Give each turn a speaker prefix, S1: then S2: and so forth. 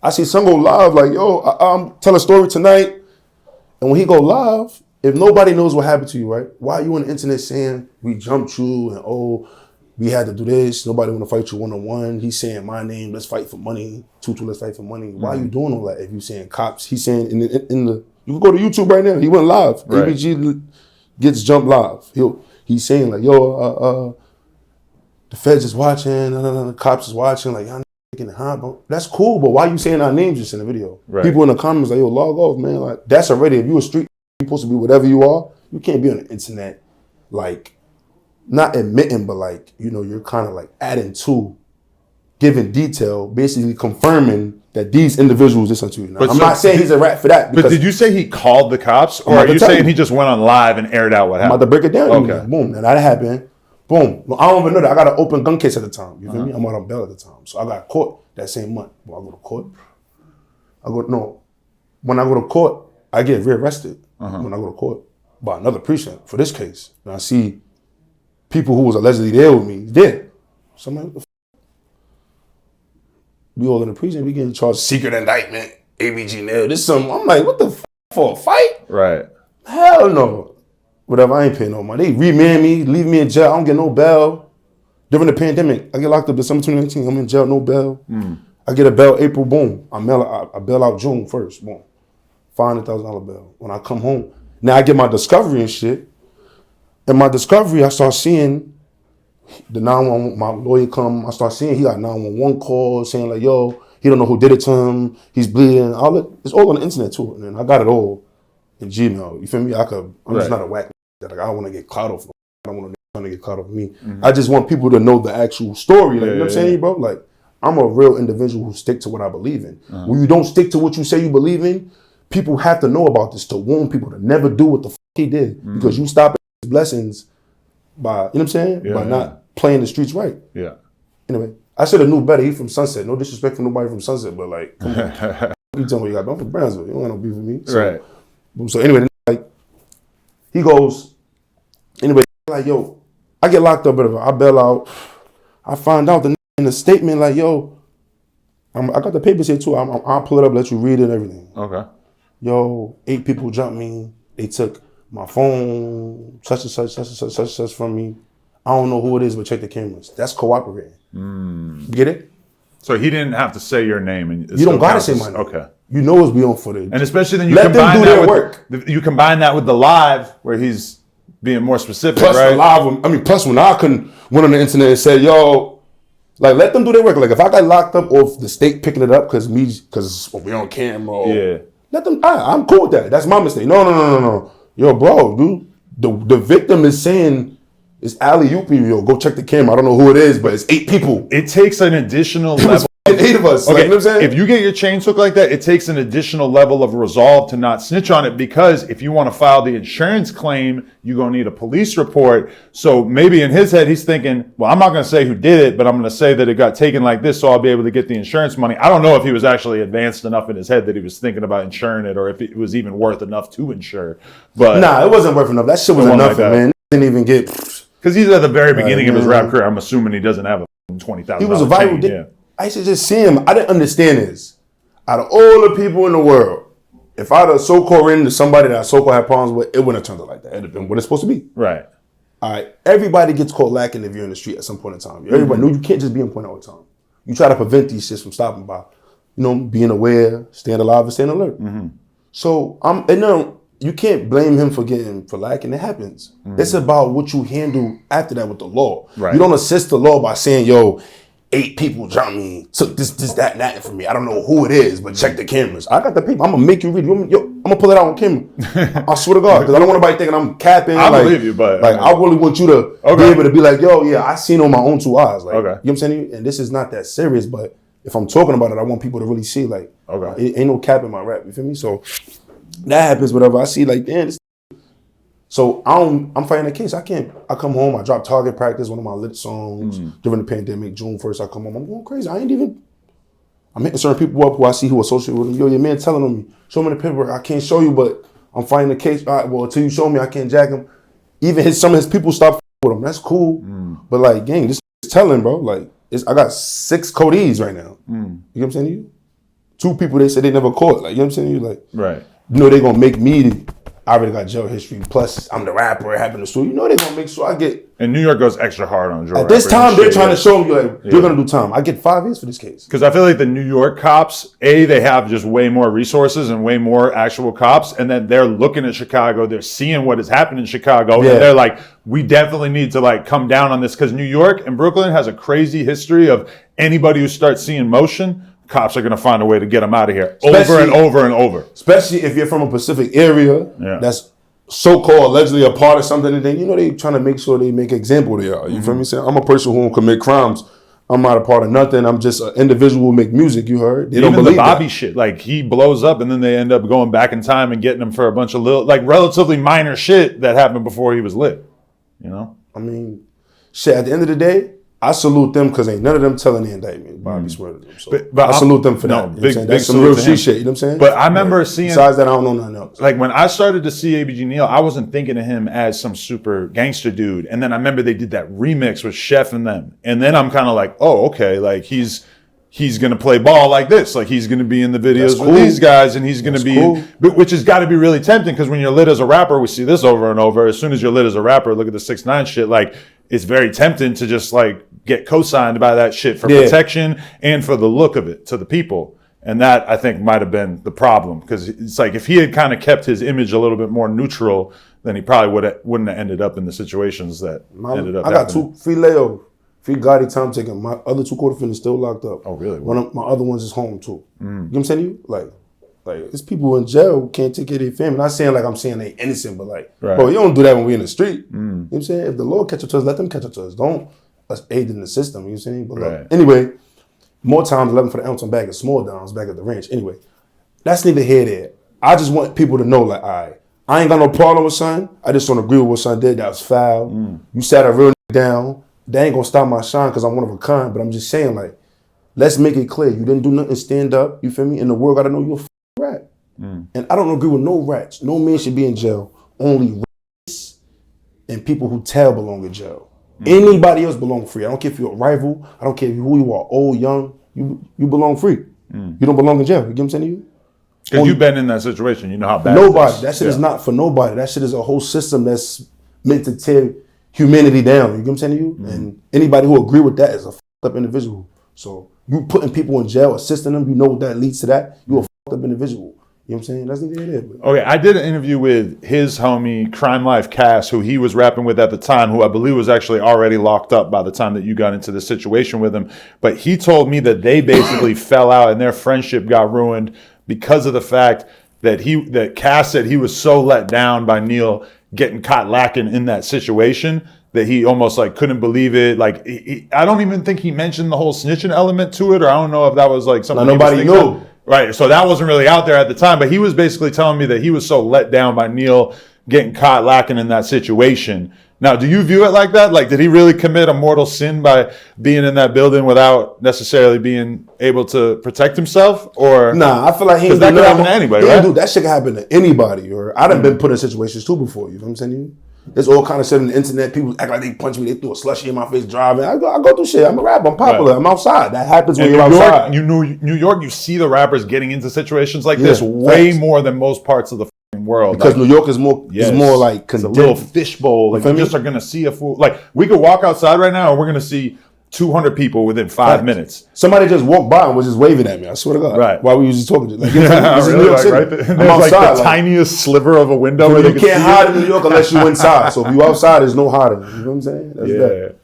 S1: I see some go live like, yo, I'm tell a story tonight. And when he go live, if nobody knows what happened to you, right? Why are you on the internet saying we jumped you and we had to do this, nobody want to fight you one-on-one. He's saying my name, let's fight for money. Tutu, let's fight for money. Why are you doing all that if you saying cops? He's saying in the you can go to YouTube right now. He went live. Right. ABG gets jumped live. He's saying like, yo, the feds is watching, the cops is watching, like, y'all getting high, bro. That's cool, but why you saying our names just in the video? Right. People in the comments like, yo, log off, man. Like, that's already, if you a street, you're supposed to be whatever you are. You can't be on the internet, like, not admitting, but like, you know, you're kind of like adding to, giving detail, basically confirming that these individuals listen to you. Now, I'm not saying he's a rat for that.
S2: But did you say he called the cops, or are you saying he just went on live and aired out what happened?
S1: I'm about to break it down. Okay. Boom. Now that happened. Boom. Well, I don't even know that. I got an open gun case at the time. You feel me? I'm out on bail at the time. So I got caught that same month. When I go to court, when I go to court, I get rearrested when I go to court by another precinct for this case. And I see people who was allegedly there with me dead. So I'm like, what the f***? We all in the precinct, we getting charged secret indictment, ABG Neal, this something. I'm like, what the f***, for a fight? Right. Hell no. Whatever, I ain't paying no money. They remand me, leave me in jail, I don't get no bail. During the pandemic, I get locked up December 2019, I'm in jail, no bail. I get a bail April, boom. I bail out June 1st, boom. $500,000 bail. When I come home, now I get my discovery and shit. In my discovery, I start seeing the 911, my lawyer come, I start seeing he got 911 calls saying like, yo, he don't know who did it to him, he's bleeding. It's all on the internet too. And then I got it all in Gmail. You feel me? I'm just not a whack that like I don't want to get caught off. I don't want to get caught off me. I just want people to know the actual story. Like, you know what I'm saying, bro? Like, I'm a real individual who stick to what I believe in. When you don't stick to what you say you believe in, people have to know about this to warn people to never do what the f*** he did. Because you stop his blessings by, you know what I'm saying? By not playing the streets right. Yeah. Anyway, I should have knew better. He from Sunset. No disrespect for nobody from Sunset, but like, come on. You tell me what you got. I'm from Brownsville. You don't got no beef with me. So, right. So anyway, like, he goes, anyway, like, yo, I get locked up, whatever. I bail out. I find out in the statement, like, yo, I got the papers here too. I'll pull it up, let you read it and everything. Okay. Yo, 8 people jumped me. They took my phone, such and such from me. I don't know who it is, but check the cameras. That's cooperating. Get it?
S2: So he didn't have to say your name. And
S1: you don't gotta say my name. Okay. You know it's beyond footage.
S2: And especially then you combine that with you combine that with the live where he's being more specific,
S1: plus
S2: right?
S1: The live, plus when I went on the internet and said, yo, like let them do their work. Like if I got locked up or if the state picking it up because we're on camera, let them. I'm cool with that. That's my mistake. No. Yo, bro, dude, the victim is saying. It's alley-ooping, yo. Go check the camera. I don't know who it is, but it's 8 people.
S2: It takes an additional level.
S1: 8 of us. Okay. Like, you know what I'm saying?
S2: If you get your chains hooked like that, it takes an additional level of resolve to not snitch on it because if you want to file the insurance claim, you're going to need a police report. So maybe in his head, he's thinking, well, I'm not going to say who did it, but I'm going to say that it got taken like this, so I'll be able to get the insurance money. I don't know if he was actually advanced enough in his head that he was thinking about insuring it or if it was even worth enough to insure. But
S1: nah, it wasn't worth enough. That shit was enough, like man. Didn't even get...
S2: Because he's at the very beginning of his rap career. I'm assuming he doesn't have a $20,000
S1: He was a viral dick. I used to just see him. I didn't understand this. Out of all the people in the world, if I'd have so-called ran into somebody that I so-called had problems with, it wouldn't have turned out like that. It'd have been what it's supposed to be. Right. All right. Everybody gets caught lacking if you're in the street at some point in time. Everybody knows you can't just be on point all the time. You try to prevent these shits from stopping by, being aware, staying alive, and staying alert. So you can't blame him for lacking. It happens. It's about what you handle after that with the law. Right. You don't assist the law by saying, yo, 8 people jumped me, took this, that, and that from me. I don't know who it is, but check the cameras. I got the paper. I'm going to make you read it. Yo, I'm going to pull it out on camera. I swear to God, because I don't want nobody thinking I'm capping.
S2: I believe you, but...
S1: I really want you to be able to be like, yo, yeah, I seen it on my own 2 eyes. Like, you know what I'm saying? And this is not that serious, but if I'm talking about it, I want people to really see, like, it ain't no cap in my rap. You feel me? So... that happens, whatever. I see, like, damn. So I'm fighting the case. I come home. I drop Target Practice, one of my lit songs during the pandemic. June 1st, I come home. I'm going crazy. I'm hitting certain people up who I see who associate with them. Yo, your man telling them, show me the paperwork. I can't show you, but I'm fighting the case. All right, well, until you show me, I can't jack him. Even some of his people stop with him. That's cool. But like, gang, this is telling, bro. Like, I got 6 Codees right now. You know what I'm saying to you? 2 people they said they never caught. Like, you know what I'm saying? You like,
S2: right.
S1: You know they gonna make me. I already got jail history. Plus, I'm the rapper. It happened to sue. You know they gonna make sure I get.
S2: And New York goes extra hard on jail.
S1: At this time, they're trying to show me like you're gonna do time. I get 5 years for this case.
S2: Because I feel like the New York cops, they have just way more resources and way more actual cops, and then they're looking at Chicago. They're seeing what has happened in Chicago, and they're like, we definitely need to like come down on this because New York and Brooklyn has a crazy history of anybody who starts seeing motion. Cops are going to find a way to get them out of here over and over and over.
S1: Especially if you're from a Pacific area that's so-called allegedly a part of something, and then you know they trying to make sure they make an example of y'all. You feel me? Saying I'm a person who won't commit crimes. I'm not a part of nothing. I'm just an individual who make music. You heard? They
S2: Even
S1: don't believe
S2: the Bobby
S1: that.
S2: shit, like he blows up, and then they end up going back in time and getting him for a bunch of little, like relatively minor shit that happened before he was lit. You know?
S1: I mean, shit. At the end of the day, I salute them because ain't none of them telling the indictment. Bobby's murdered them. So but I salute them for that. You know big, that's some real shit. You know what I'm saying?
S2: But I remember seeing.
S1: Besides that, I don't know nothing else.
S2: Like when I started to see ABG Neal, I wasn't thinking of him as some super gangster dude. And then I remember they did that remix with Chef and them. And then I'm kind of like, oh, okay, like he's gonna play ball like this. Like he's gonna be in the videos with these guys, and he's gonna be, which has got to be really tempting because when you're lit as a rapper, we see this over and over. As soon as you're lit as a rapper, look at the 6ix9ine shit. Like it's very tempting to just like get co-signed by that shit for protection and for the look of it to the people. And that I think might have been the problem because it's like if he had kind of kept his image a little bit more neutral, then he probably wouldn't have ended up in the situations that ended up.
S1: I got 2 free Leo. Free Gotti time taken. My other 2 co-defendants still locked up.
S2: Oh, really?
S1: One of my other ones is home too. You know what I'm saying to you? Like there's people in jail who can't take care of their family. Not saying like I'm saying they innocent, but like, bro, you don't do that when we in the street. You know what I'm saying? If the Lord catch up to us, let them catch up to us. Don't us aid in the system. You know what I'm saying? But like, anyway, more times 11 for the ounce. I'm back at small downs, back at the ranch. Anyway, that's neither here nor there. I just want people to know like, all right, I ain't got no problem with son. I just don't agree with what son did. That was foul. You sat a real down. That ain't gonna stop my shine because I'm one of a kind. But I'm just saying, like, let's make it clear. You didn't do nothing, stand up. You feel me? And the world gotta know you're a rat. And I don't agree with no rats. No man should be in jail. Only rats and people who tell belong in jail. Anybody else belong free. I don't care if you're a rival. I don't care who you are, old, young. You belong free. You don't belong in jail. You get what I'm saying to you?
S2: Because you've been in that situation. You know how bad
S1: nobody. That shit is not for nobody. That shit is a whole system that's meant to tear humanity down. You get what I'm saying to you? And anybody who agree with that is a fucked up individual. So you putting people in jail, assisting them, you know what that leads to that. You a fucked up individual. You know what I'm saying? That's neither here nor there.
S2: Okay, I did an interview with his homie, Crime Life Cass, who he was rapping with at the time, who I believe was actually already locked up by the time that you got into the situation with him. But he told me that they basically fell out and their friendship got ruined because of the fact that Cass said he was so let down by Neal getting caught lacking in that situation that he almost like couldn't believe it. Like I don't even think he mentioned the whole snitching element to it, or I don't know if that was like something
S1: nobody knew.
S2: Right, so that wasn't really out there at the time, but he was basically telling me that he was so let down by Neal getting caught lacking in that situation. Now, do you view it like that? Like, did he really commit a mortal sin by being in that building without necessarily being able to protect himself? Or
S1: nah, I feel like he ain't
S2: that could happen to anybody, right?
S1: That shit can happen to anybody. Or I done been put in situations too before. You know what I'm saying to you? There's all kind of shit on the internet. People act like they punch me. They threw a slushy in my face driving. I go through shit. I'm a rapper. I'm popular. I'm outside. That happens when you're outside.
S2: New York, you see the rappers getting into situations like this way more than most parts of the world.
S1: Because New York is more like condemned.
S2: It's a little fishbowl. Like you just are gonna see a fool. Like we could walk outside right now and we're gonna see 200 people within 5 minutes.
S1: Somebody just walked by and was just waving at me. I swear to God.
S2: Right.
S1: While we was just talking. Like, you know, this is New York City.
S2: Right there. I'm outside, like the tiniest sliver of a window.
S1: You can't hide in New York unless you inside. So if you outside, there's no hiding. You know what I'm saying? That's that.